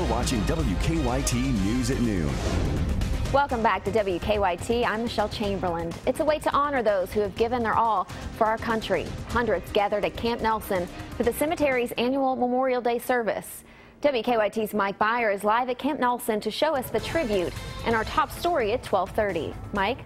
You're watching WKYT News at Noon. Welcome back to WKYT. I'm Michelle Chamberlain. It's a way to honor those who have given their all for our country. Hundreds gathered at Camp Nelson for the cemetery's annual Memorial Day service. WKYT's Mike Byer is live at Camp Nelson to show us the tribute and our top story at 12:30. Mike?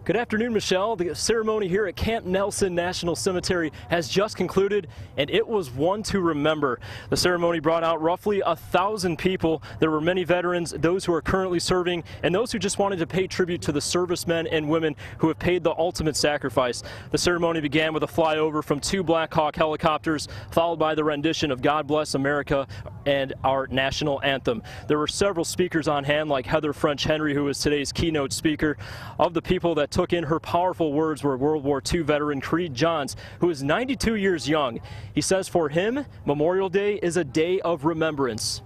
Good afternoon, Michelle. The ceremony here at Camp Nelson National Cemetery has just concluded, and it was one to remember. The ceremony brought out roughly 1,000 people. There were many veterans, those who are currently serving, and those who just wanted to pay tribute to the servicemen and women who have paid the ultimate sacrifice. The ceremony began with a flyover from 2 Black Hawk helicopters, followed by the rendition of God Bless America and our national anthem. There were several speakers on hand, like Heather French Henry, who was today's keynote speaker. Of the people that took in her powerful words were World War II veteran Creed Johns, who is 92 years young. He says for him, Memorial Day is a day of remembrance.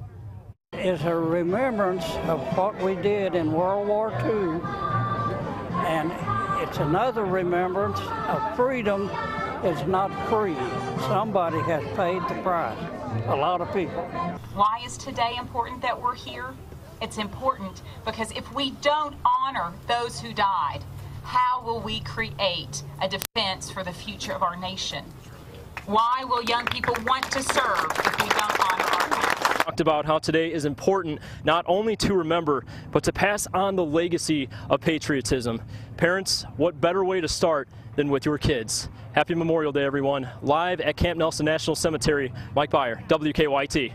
It's a remembrance of what we did in World War II, and it's another remembrance of freedom is not free. Somebody has paid the price, a lot of people. Why is today important that we're here? It's important because if we don't honor those who died, how will we create a defense for the future of our nation? Why will young people want to serve if we don't honor our parents? Talked about how today is important not only to remember, but to pass on the legacy of patriotism. Parents, what better way to start than with your kids? Happy Memorial Day, everyone. Live at Camp Nelson National Cemetery, Mike Byer, WKYT.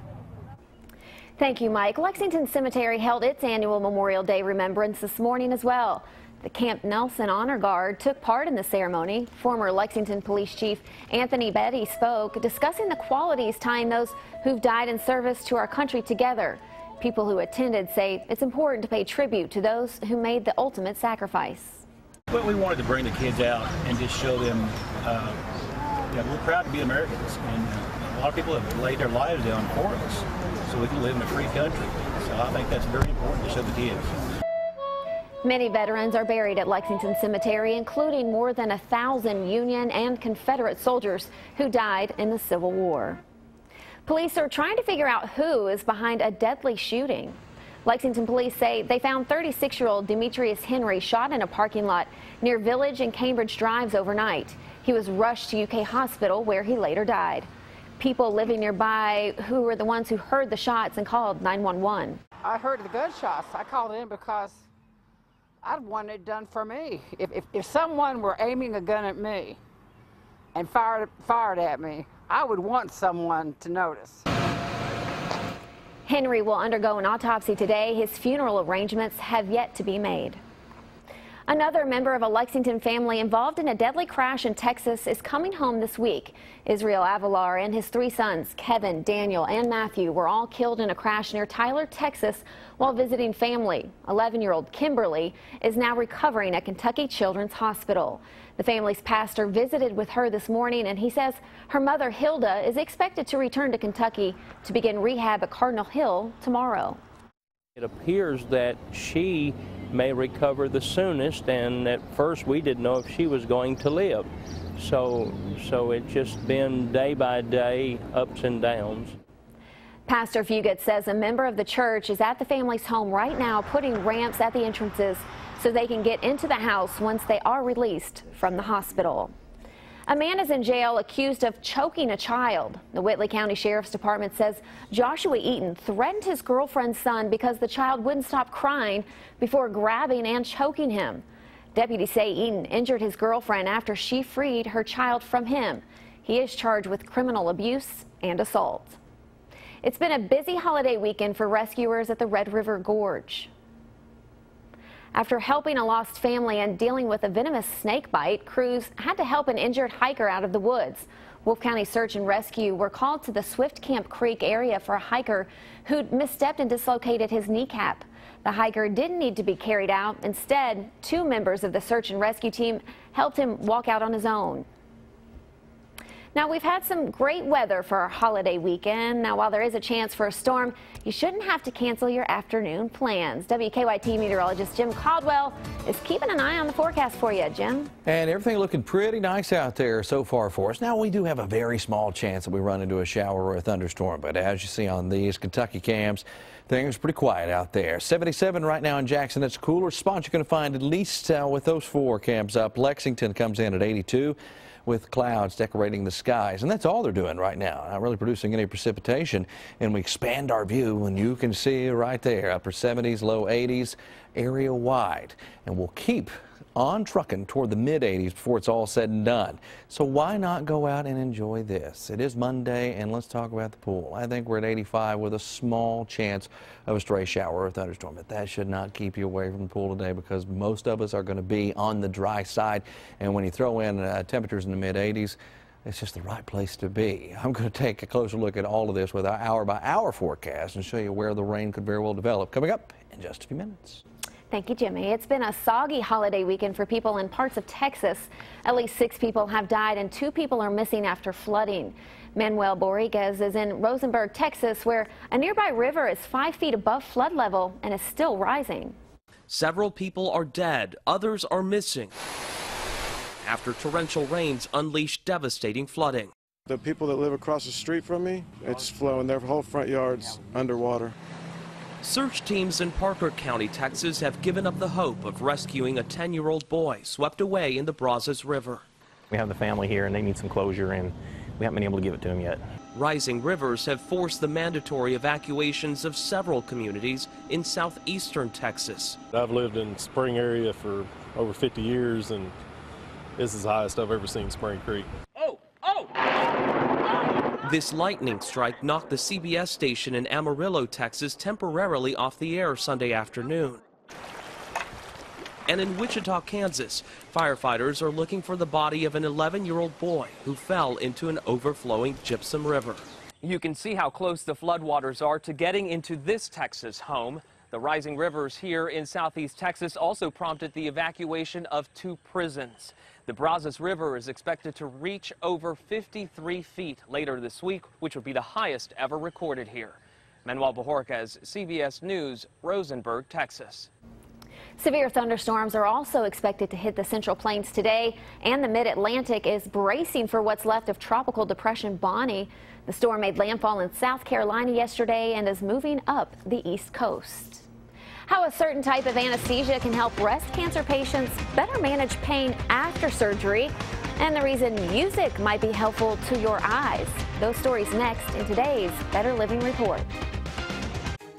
Thank you, Mike. Lexington Cemetery held its annual Memorial Day remembrance this morning as well. The Camp Nelson Honor Guard took part in the ceremony. Former Lexington Police Chief Anthony Betty spoke, discussing the qualities tying those who've died in service to our country together. People who attended say it's important to pay tribute to those who made the ultimate sacrifice. But we wanted to bring the kids out and just show them we're proud to be Americans, and a lot of people have laid their lives down for us so we can live in a free country. So I think that's very important to show the kids. Many veterans are buried at Lexington Cemetery, including more than 1,000 Union and Confederate soldiers who died in the Civil War. Police are trying to figure out who is behind a deadly shooting. Lexington police say they found 36-year-old Demetrius Henry shot in a parking lot near Village and Cambridge Drives overnight. He was rushed to UK Hospital, where he later died. People living nearby who were the ones who heard the shots and called 911. I heard the gunshots. I called in because I'd want it done for me. If someone were aiming a gun at me and fired at me, I would want someone to notice. Henry will undergo an autopsy today. His funeral arrangements have yet to be made. Another member of a Lexington family involved in a deadly crash in Texas is coming home this week. Israel Avalar and his 3 sons, Kevin, Daniel, and Matthew, were all killed in a crash near Tyler, Texas, while visiting family. 11-year-old Kimberly is now recovering at Kentucky Children's Hospital. The family's pastor visited with her this morning, and he says her mother, Hilda, is expected to return to Kentucky to begin rehab at Cardinal Hill tomorrow. It appears that she may recover the soonest, and at first we didn't know if she was going to live. So it's just been day by day ups and downs. Pastor Fugit says a member of the church is at the family's home right now, putting ramps at the entrances so they can get into the house once they are released from the hospital. A man is in jail accused of choking a child. The Whitley County Sheriff's Department says Joshua Eaton threatened his girlfriend's son because the child wouldn't stop crying before grabbing and choking him. Deputies say Eaton injured his girlfriend after she freed her child from him. He is charged with criminal abuse and assault. It's been a busy holiday weekend for rescuers at the Red River Gorge. After helping a lost family and dealing with a venomous snake bite, crews had to help an injured hiker out of the woods. Wolf County Search and Rescue were called to the Swift Camp Creek area for a hiker who'd misstepped and dislocated his kneecap. The hiker didn't need to be carried out. Instead, 2 members of the search and rescue team helped him walk out on his own. Now, we've had some great weather for our holiday weekend. Now, while there is a chance for a storm, you shouldn't have to cancel your afternoon plans. WKYT meteorologist Jim Caldwell is keeping an eye on the forecast for you, Jim. And everything looking pretty nice out there so far for us. Now, we do have a very small chance that we run into a shower or a thunderstorm, but as you see on these Kentucky cams, things are pretty quiet out there. 77 right now in Jackson. That's a cooler spot you're going to find at least with those 4 cams up. Lexington comes in at 82. With clouds decorating the skies, and that's all they're doing right now, not really producing any precipitation. And we expand our view, and you can see right there, upper 70s, low 80s, area wide, and we'll keep on trucking toward the mid 80s before it's all said and done. So why not go out and enjoy this? It is Monday, and let's talk about the pool. I think we're at 85 with a small chance of a stray shower or thunderstorm, but that should not keep you away from the pool today, because most of us are going to be on the dry side, and when you throw in temperatures in the mid 80s, it's just the right place to be. I'm going to take a closer look at all of this with our hour-by-hour forecast and show you where the rain could very well develop coming up in just a few minutes. Thank you, Jimmy. It's been a soggy holiday weekend for people in parts of Texas. At least 6 people have died and 2 people are missing after flooding. Manuel Borriguez is in Rosenberg, Texas, where a nearby river is 5 feet above flood level and is still rising. Several people are dead, others are missing after torrential rains unleashed devastating flooding. The people that live across the street from me, it's flowing. Their whole front yard's underwater. Search teams in Parker County, Texas have given up the hope of rescuing a 10-year-old boy swept away in the Brazos River. We have the family here and they need some closure, and we haven't been able to give it to them yet. Rising rivers have forced the mandatory evacuations of several communities in southeastern Texas. I've lived in Spring area for over 50 years, and this is the highest I've ever seen Spring Creek. This lightning strike knocked the CBS station in Amarillo, Texas, temporarily off the air Sunday afternoon. And in Wichita, Kansas, firefighters are looking for the body of an 11-year-old boy who fell into an overflowing gypsum river. You can see how close the floodwaters are to getting into this Texas home. The rising rivers here in southeast Texas also prompted the evacuation of 2 prisons. The Brazos River is expected to reach over 53 feet later this week, which would be the highest ever recorded here. Manuel Borriguez, CBS News, Rosenberg, Texas. Severe thunderstorms are also expected to hit the Central Plains today, and the Mid-Atlantic is bracing for what's left of Tropical Depression Bonnie. The storm made landfall in South Carolina yesterday and is moving up the East Coast. How a certain type of anesthesia can help breast cancer patients better manage pain after surgery, and the reason music might be helpful to your eyes. Those stories next in today's Better Living Report.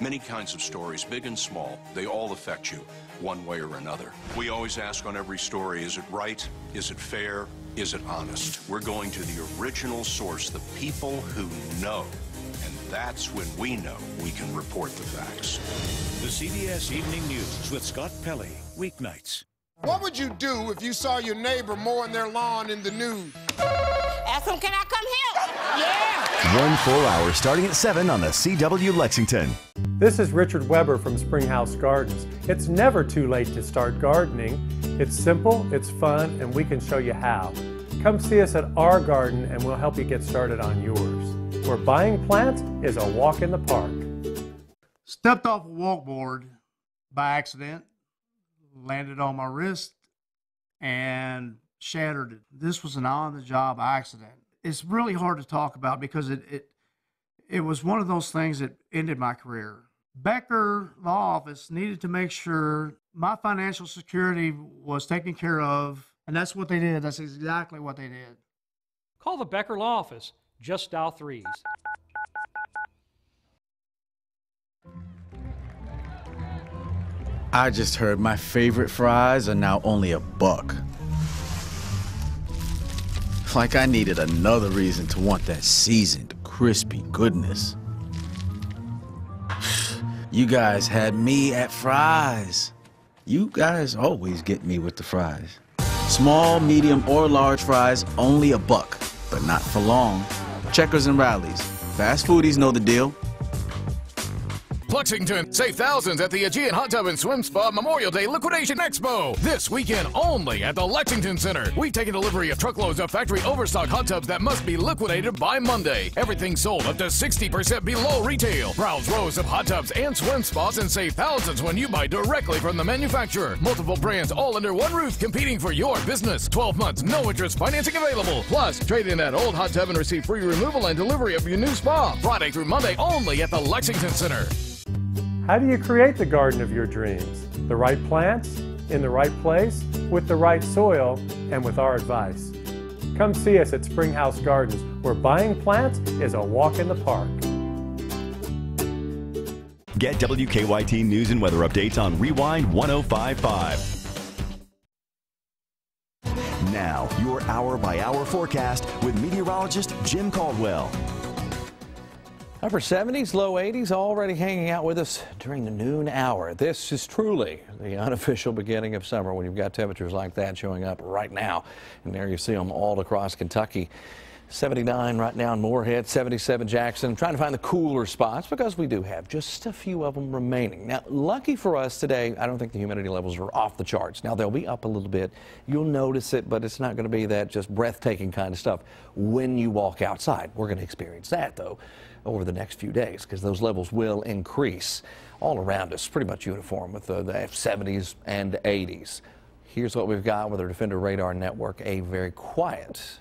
Many kinds of stories, big and small, they all affect you one way or another. We always ask on every story, is it right? Is it fair? Is it honest? We're going to the original source, the people who know. And that's when we know we can report the facts. The CBS Evening News with Scott Pelley, weeknights. What would you do if you saw your neighbor mowing their lawn in the news? Ask them, can I come help? Yeah! 1 full hour starting at 7 on the CW Lexington. This is Richard Weber from Springhouse Gardens. It's never too late to start gardening. It's simple, it's fun, and we can show you how. Come see us at our garden and we'll help you get started on yours. Where buying plants is a walk in the park. Stepped off a walkboard by accident, landed on my wrist, and shattered it. This was an on-the-job accident. It's really hard to talk about because it was one of those things that ended my career. Becker Law Office needed to make sure my financial security was taken care of, and that's what they did. That's exactly what they did. Call the Becker Law Office. Just dial 3s. I just heard my favorite fries are now only $1. Like I needed another reason to want that seasoned, crispy goodness. You guys had me at fries. You guys always get me with the fries. Small, medium, or large fries, only $1, but not for long. Checkers and Rallies. Fast foodies know the deal. Lexington, save thousands at the Aegean Hot Tub and Swim Spa Memorial Day Liquidation Expo. This weekend only at the Lexington Center. We've taken delivery of truckloads of factory overstock hot tubs that must be liquidated by Monday. Everything sold up to 60% below retail. Browse rows of hot tubs and swim spas and save thousands when you buy directly from the manufacturer. Multiple brands all under one roof competing for your business. 12 months, no interest financing available. Plus, trade in that old hot tub and receive free removal and delivery of your new spa. Friday through Monday only at the Lexington Center. How do you create the garden of your dreams? The right plants, in the right place, with the right soil, and with our advice. Come see us at Springhouse Gardens, where buying plants is a walk in the park. Get WKYT news and weather updates on Rewind 105.5. Now, your hour-by-hour forecast with meteorologist Jim Caldwell. Upper 70s, low 80s already hanging out with us during the noon hour. This is truly the unofficial beginning of summer when you've got temperatures like that showing up right now. And there you see them all across Kentucky. 79 right now in Moorhead, 77 Jackson. Trying to find the cooler spots because we do have just a few of them remaining. Now, lucky for us today, I don't think the humidity levels are off the charts. Now, they'll be up a little bit. You'll notice it, but it's not going to be that just breathtaking kind of stuff when you walk outside. We're going to experience that, though, over the next few days because those levels will increase all around us, pretty much uniform with the 70s and 80s. Here's what we've got with our Defender Radar Network, a very quiet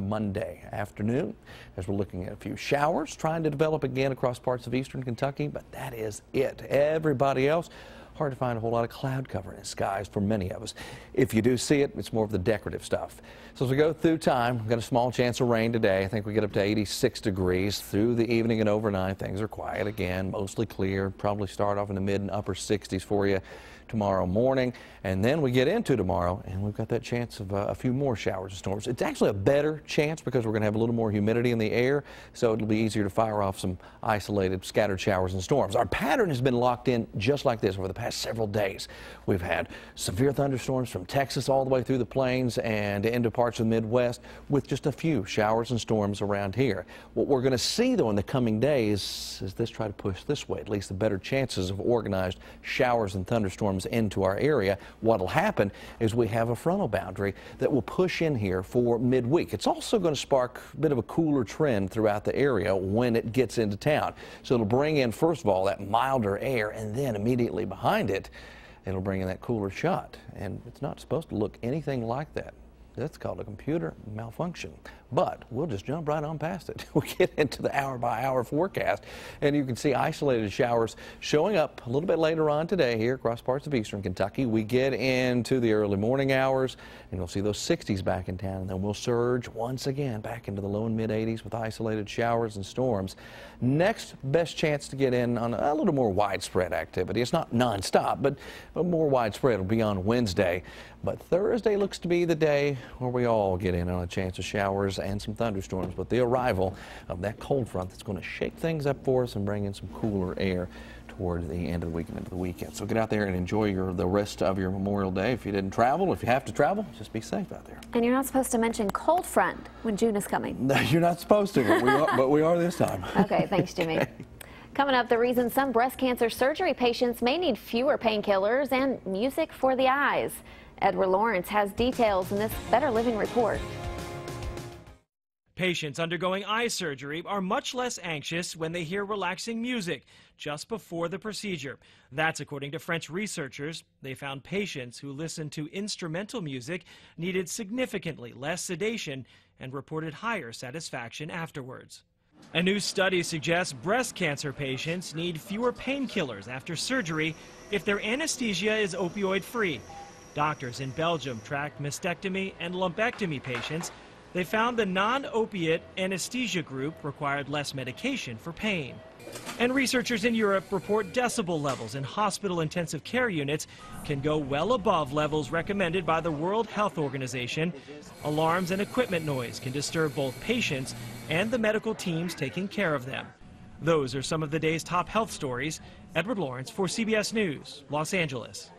Monday afternoon as we're looking at a few showers trying to develop again across parts of eastern Kentucky, but that is it. Everybody else, hard to find a whole lot of cloud cover in the skies for many of us. If you do see it, it's more of the decorative stuff. So as we go through time, we've got a small chance of rain today. I think we get up to 86 degrees through the evening and overnight. Things are quiet again, mostly clear. Probably start off in the mid and upper 60s for you tomorrow morning, and then we get into tomorrow and we've got that chance of a few more showers and storms. It's actually a better chance because we're going to have a little more humidity in the air, so it'll be easier to fire off some isolated scattered showers and storms. Our pattern has been locked in just like this over the past several days. We've had severe thunderstorms from Texas all the way through the plains and into parts of the Midwest with just a few showers and storms around here. What we're going to see though in the coming days is this try to push this way, at least the better chances of organized showers and thunderstorms into our area. What'll happen is we have a frontal boundary that will push in here for midweek. It's also going to spark a bit of a cooler trend throughout the area when it gets into town. So it'll bring in, first of all, that milder air, and then immediately behind it, it'll bring in that cooler shot. And it's not supposed to look anything like that. That's called a computer malfunction. But we'll just jump right on past it. We'll get into the hour-by-hour forecast, and you can see isolated showers showing up a little bit later on today here across parts of eastern Kentucky. We get into the early morning hours, and you'll see those 60s back in town, and then we'll surge once again back into the low and mid-80s with isolated showers and storms. Next best chance to get in on a little more widespread activity. It's not nonstop, but more widespread will be on Wednesday. But Thursday looks to be the day where we all get in on a chance of showers and some thunderstorms with the arrival of that cold front that's going to shake things up for us and bring in some cooler air toward the end of the week and into the weekend. So get out there and enjoy the rest of your Memorial Day. If you didn't travel, if you have to travel, just be safe out there. And you're not supposed to mention cold front when June is coming. No, you're not supposed to, but we are this time. Okay, thanks, Jimmy. Coming up, the reason some breast cancer surgery patients may need fewer painkillers and music for the eyes. Edward Lawrence has details in this Better Living report. Patients undergoing eye surgery are much less anxious when they hear relaxing music just before the procedure. That's according to French researchers. They found patients who listened to instrumental music needed significantly less sedation and reported higher satisfaction afterwards. A new study suggests breast cancer patients need fewer painkillers after surgery if their anesthesia is opioid-free. Doctors in Belgium tracked mastectomy and lumpectomy patients. They found the non-opiate anesthesia group required less medication for pain. And researchers in Europe report decibel levels in hospital intensive care units can go well above levels recommended by the World Health Organization. Alarms and equipment noise can disturb both patients and the medical teams taking care of them. Those are some of the day's top health stories. Edward Lawrence for CBS News, Los Angeles.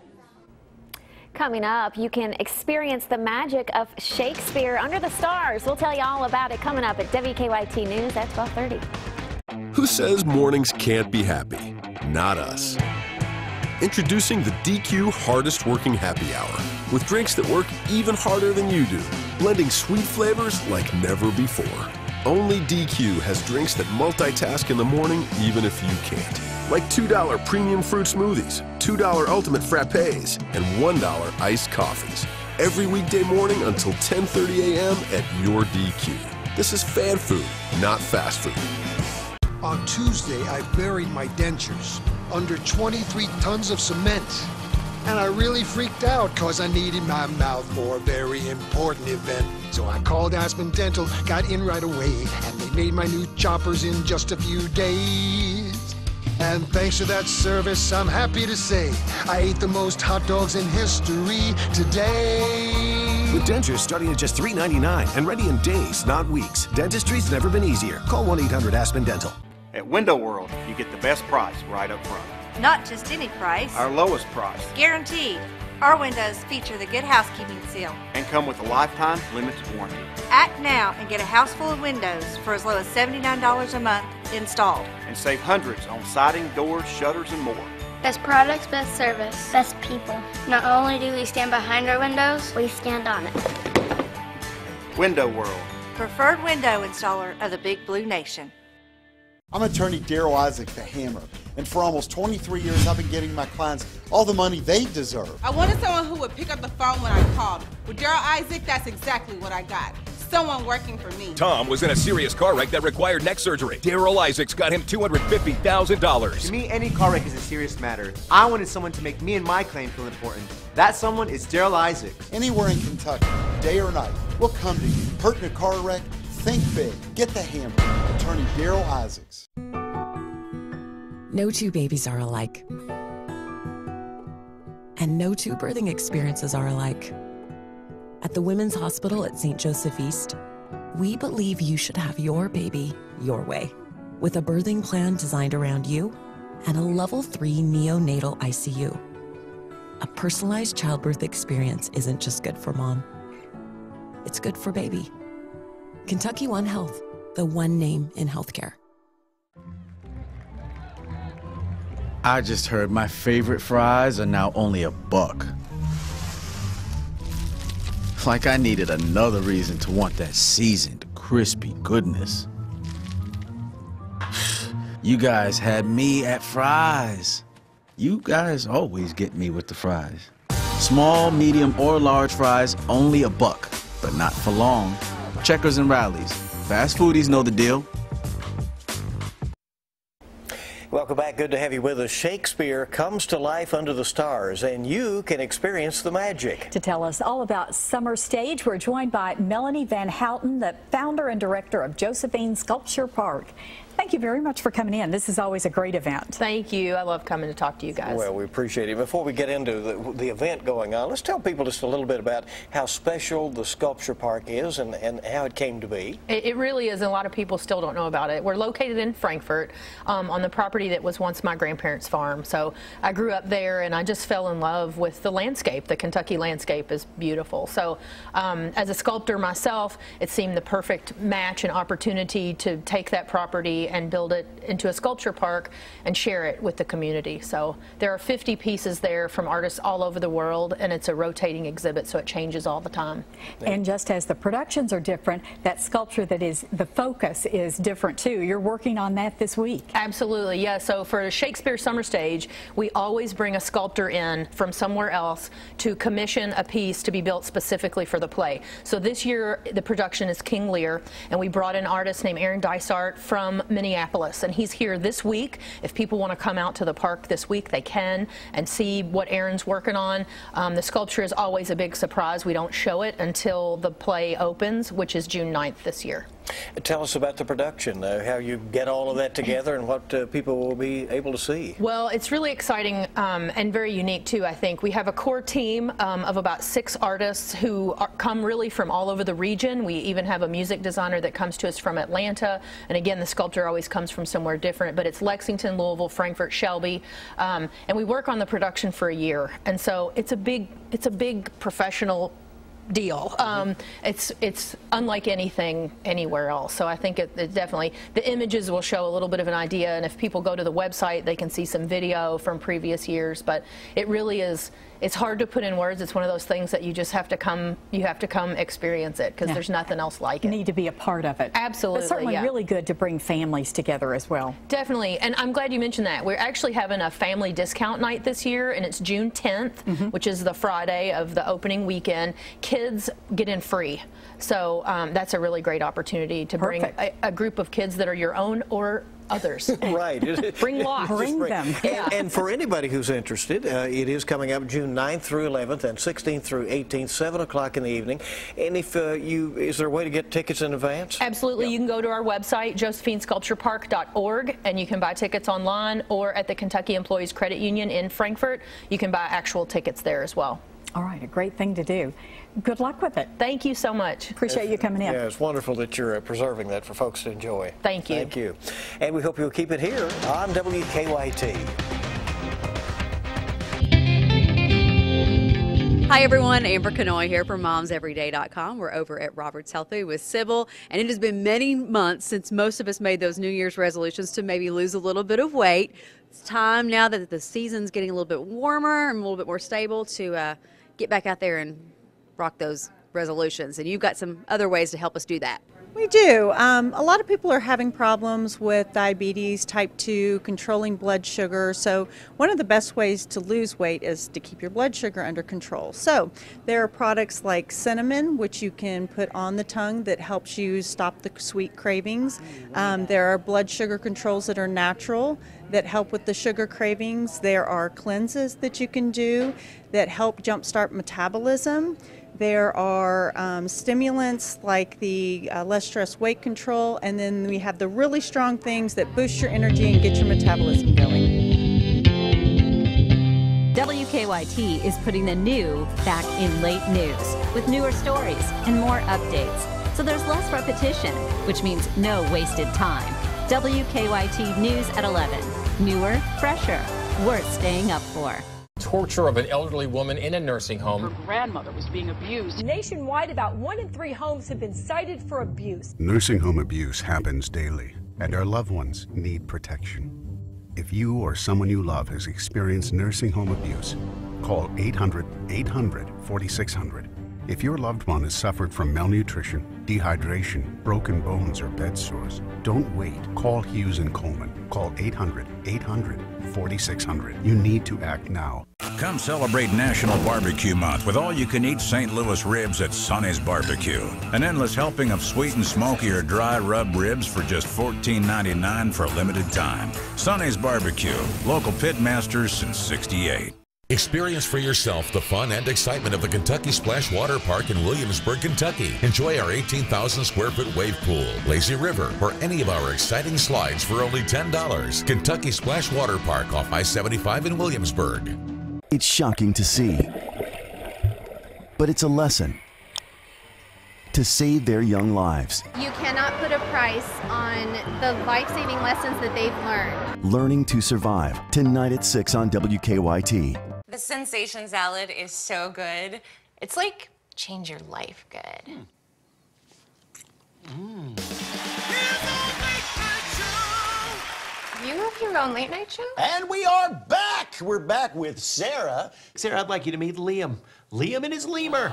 Coming up, you can experience the magic of Shakespeare under the stars. We'll tell you all about it coming up at WKYT News at 12:30. Who says mornings can't be happy? Not us. Introducing the DQ Hardest Working Happy Hour, with drinks that work even harder than you do, blending sweet flavors like never before. Only DQ has drinks that multitask in the morning even if you can't. Like $2 premium fruit smoothies, $2 ultimate frappes, and $1 iced coffees. Every weekday morning until 10:30 a.m. at your DQ. This is fan food, not fast food. On Tuesday, I buried my dentures under 23 tons of cement. And I really freaked out because I needed my mouth for a very important event. So I called Aspen Dental, got in right away, and they made my new choppers in just a few days. And thanks to that service, I'm happy to say I ate the most hot dogs in history today. With dentures starting at just $3.99 and ready in days, not weeks. Dentistry's never been easier. Call 1-800-ASPEN-DENTAL. At Window World, you get the best price right up front. Not just any price. Our lowest price. Guaranteed. Our windows feature the Good Housekeeping seal. And come with a lifetime limited warranty. Act now and get a house full of windows for as low as $79 a month installed. And save hundreds on siding, doors, shutters, and more. Best products, best service, best people. Not only do we stand behind our windows, we stand on it. Window World. Preferred window installer of the Big Blue Nation. I'm attorney Daryl Isaac, the Hammer, and for almost 23 years I've been getting my clients all the money they deserve. I wanted someone who would pick up the phone when I called. With Daryl Isaac, that's exactly what I got. Someone working for me. Tom was in a serious car wreck that required neck surgery. Daryl Isaacs got him $250,000. To me, any car wreck is a serious matter. I wanted someone to make me and my claim feel important. That someone is Daryl Isaacs. Anywhere in Kentucky, day or night, we'll come to you. Hurt in a car wreck? Think big. Get the Hammer. Attorney Daryl Isaacs. No two babies are alike. And no two birthing experiences are alike. At the Women's Hospital at St. Joseph East, we believe you should have your baby your way, with a birthing plan designed around you and a level 3 neonatal ICU. A personalized childbirth experience isn't just good for mom. It's good for baby. Kentucky One Health, the one name in healthcare. I just heard my favorite fries are now only $1. Like I needed another reason to want that seasoned, crispy goodness. You guys had me at fries. You guys always get me with the fries. Small, medium, or large fries, only $1, but not for long. Checkers and Rallies. Fast foodies know the deal. Welcome back. Good to have you with us. Shakespeare comes to life under the stars, and you can experience the magic. To tell us all about Summer Stage, we're joined by Melanie Van Houten, the founder and director of Josephine Sculpture Park. Thank you very much for coming in. This is always a great event. Thank you. I love coming to talk to you guys. Well, we appreciate it. Before we get into the event going on, let's tell people just a little bit about how special the Sculpture Park is and how it came to be. It really is, and a lot of people still don't know about it. We're located in Frankfort on the property that was once my grandparents' farm. So I grew up there, and I just fell in love with the landscape. The Kentucky landscape is beautiful. So as a sculptor myself, it seemed the perfect match and opportunity to take that property and build it into a sculpture park and share it with the community. So there are 50 pieces there from artists all over the world, and it's a rotating exhibit, so it changes all the time. And just as the productions are different, that sculpture that is the focus is different too. You're working on that this week. Absolutely, yeah. So for Shakespeare Summer Stage, we always bring a sculptor in from somewhere else to commission a piece to be built specifically for the play. So this year the production is King Lear, and we brought an artist named Aaron Dysart from Minneapolis, and he's here this week. If people want to come out to the park this week, they can and see what Aaron's working on. The sculpture is always a big surprise. We don't show it until the play opens, which is June 9th this year. Tell us about the production, how you get all of that together and what people will be able to see. Well, it's really exciting and very unique too, I think. We have a core team of about 6 artists who come really from all over the region. We even have a music designer that comes to us from Atlanta, and again, the sculptor always comes from somewhere different, but it's Lexington, Louisville, Frankfort, Shelby, and we work on the production for a year, and so it's a big professional deal. It's unlike anything anywhere else. So I think it definitely, the images will show a little bit of an idea, and if people go to the website, they can see some video from previous years. But it really is, it's hard to put in words. It's one of those things that you just have to come experience it, because there's nothing else like it. You need to be a part of it. Absolutely. It's certainly really good to bring families together as well. Definitely, and I'm glad you mentioned that. We're actually having a family discount night this year, and it's June 10th, which is the Friday of the opening weekend. Kids get in free. So that's a really great opportunity to bring a group of kids that are your own or others. Right. Bring lots. Bring them. And for anybody who's interested, it is coming up June 9th through 11th and 16th through 18th, 7 o'clock in the evening. And if is there a way to get tickets in advance? Absolutely. You can go to our website, josephinesculpturepark.org, and you can buy tickets online, or at the Kentucky Employees Credit Union in Frankfort. You can buy actual tickets there as well. All right, a great thing to do. Good luck with it. Thank you so much. Appreciate you coming in. Yeah, it's wonderful that you're preserving that for folks to enjoy. Thank you. Thank you. And we hope you'll keep it here on WKYT. Hi everyone, Amber Canoy here from MomsEveryday.com. We're over at Roberts Health Food with Sybil, and it has been many months since most of us made those New Year's resolutions to maybe lose a little bit of weight. It's time now that the season's getting a little bit warmer and a little bit more stable to get back out there and rock those resolutions, and you've got some other ways to help us do that. We do. A lot of people are having problems with diabetes, type 2, controlling blood sugar. So one of the best ways to lose weight is to keep your blood sugar under control. So there are products like cinnamon, which you can put on the tongue that helps you stop the sweet cravings. There are blood sugar controls that are natural that help with the sugar cravings. There are cleanses that you can do that help jumpstart metabolism. There are stimulants like the less stress weight control, and then we have the really strong things that boost your energy and get your metabolism going. WKYT is putting the new back in late news with newer stories and more updates. So there's less repetition, which means no wasted time. WKYT News at 11. Newer, fresher, worth staying up for. Torture of an elderly woman in a nursing home. Her grandmother was being abused. Nationwide, about 1 in 3 homes have been cited for abuse. Nursing home abuse happens daily, and our loved ones need protection. If you or someone you love has experienced nursing home abuse, call 800-800-4600. If your loved one has suffered from malnutrition, dehydration, broken bones, or bed sores, don't wait. Call Hughes and Coleman. Call 800-800-4600. You need to act now. Come celebrate National Barbecue Month with all-you-can-eat St. Louis ribs at Sonny's Barbecue. An endless helping of sweet and smoky or dry rub ribs for just $14.99 for a limited time. Sonny's Barbecue, local pit masters since '68. Experience for yourself the fun and excitement of the Kentucky Splash Water Park in Williamsburg, Kentucky. Enjoy our 18,000 square foot wave pool, lazy river, or any of our exciting slides for only $10. Kentucky Splash Water Park off I-75 in Williamsburg. It's shocking to see, but it's a lesson to save their young lives. You cannot put a price on the life-saving lessons that they've learned. Learning to Survive, tonight at 6 on WKYT. The sensation salad is so good. It's like change your life good. You have your own late night show? And we are back! We're back with Sarah. Sarah, I'd like you to meet Liam. Liam and his lemur.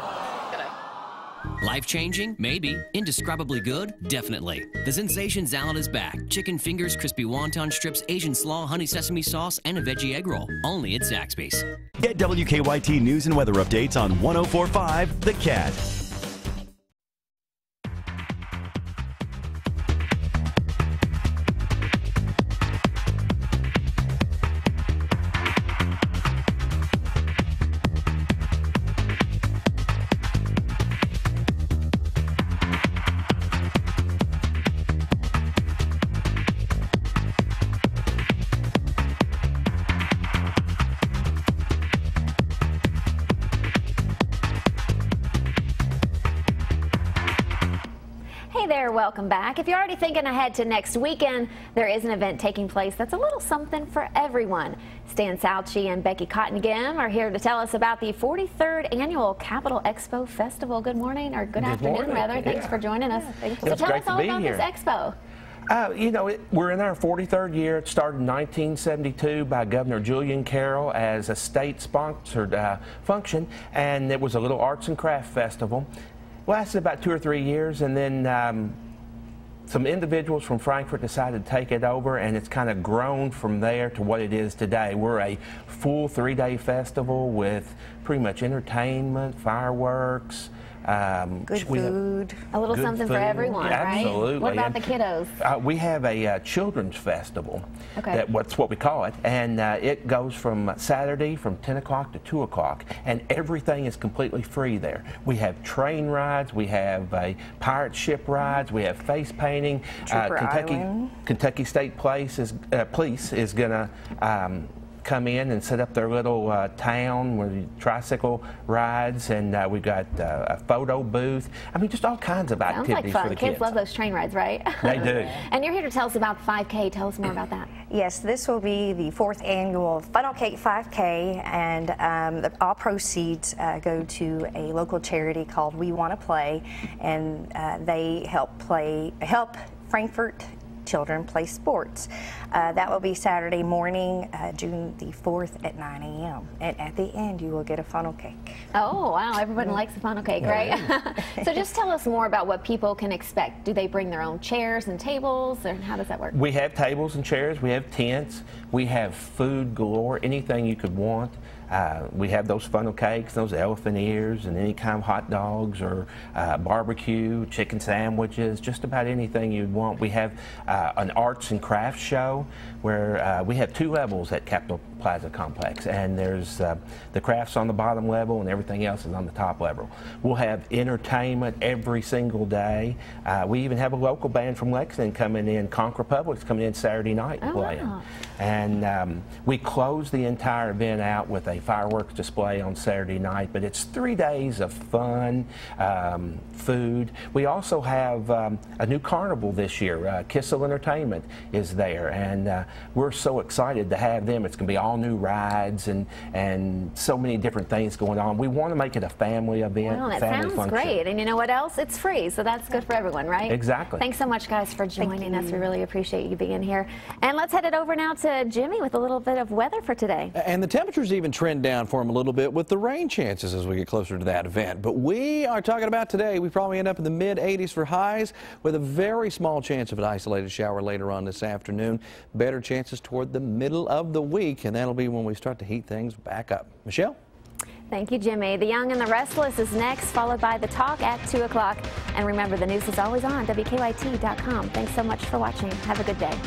Life-changing? Maybe. Indescribably good? Definitely. The Sensation Salad is back. Chicken fingers, crispy wonton strips, Asian slaw, honey sesame sauce, and a veggie egg roll. Only at Zaxby's. Get WKYT news and weather updates on 104.5 The Cat. Hey there, welcome back. If you're already thinking ahead to next weekend, there is an event taking place that's a little something for everyone. Stan Salchi and Becky Cottengim are here to tell us about the 43rd Annual Capital Expo Festival. Good morning, or good afternoon, rather. Thanks for joining us. So tell us all about this expo. You know, we're in our 43rd year. It started in 1972 by Governor Julian Carroll as a state-sponsored function, and it was a little arts and craft festival. Lasted about 2 or 3 years, and then some individuals from Frankfort decided to take it over, and it's kind of grown from there to what it is today. We're a full 3-day festival with pretty much entertainment, fireworks, good food, a little something for everyone, right? Absolutely. What about the kiddos? We have a children's festival. Okay. That's what we call it, and it goes from Saturday from 10 o'clock to 2 o'clock, and everything is completely free there. We have train rides, we have pirate ship rides, we have face painting. Kentucky State Police is going to come in and set up their little town with tricycle rides, and we've got a photo booth. I mean, just all kinds of activities for the kids. Kids love those train rides, right? They do. And you're here to tell us about the 5K. Tell us more about that. Yes, this will be the 4th annual Funnel Cake 5K, and all proceeds go to a local charity called We Want to Play, and they help Frankfort children play sports. That will be Saturday morning, June the 4th at 9 a.m. And at the end, you will get a funnel cake. Oh, wow. Everybody likes a funnel cake, right? So just tell us more about what people can expect. Do they bring their own chairs and tables, or how does that work? We have tables and chairs. We have tents. We have food galore, anything you could want. We have those funnel cakes, those elephant ears, and any kind of hot dogs or barbecue, chicken sandwiches, just about anything you'd want. We have an arts and crafts show where we have 2 levels at Capitol Plaza Complex, and there's the crafts on the bottom level and everything else is on the top level. We'll have entertainment every single day. We even have a local band from Lexington coming in, Conk Republic's coming in Saturday night and playing. Wow. And we close the entire event out with a fireworks display on Saturday night, but it's 3 days of fun, food. We also have a new carnival this year. Kissel Entertainment is there, and we're so excited to have them. It's going to be all new rides and so many different things going on. We want to make it a family event, Well, that family sounds function. great. And you know what else? It's free, so that's good for everyone, right? Exactly. Thanks so much, guys, for joining us. We really appreciate you being here. And let's head it over now to Jimmy with a little bit of weather for today. And the temperatures even trend down for them a little bit with the rain chances as we get closer to that event. But we are talking about today. We probably end up in the mid-80s for highs with a very small chance of an isolated shower later on this afternoon. Better chances toward the middle of the week, and that'll be when we start to heat things back up. Michelle? Thank you, Jimmy. The Young and the Restless is next, followed by The Talk at 2 o'clock. And remember, the news is always on WKYT.com. Thanks so much for watching. Have a good day.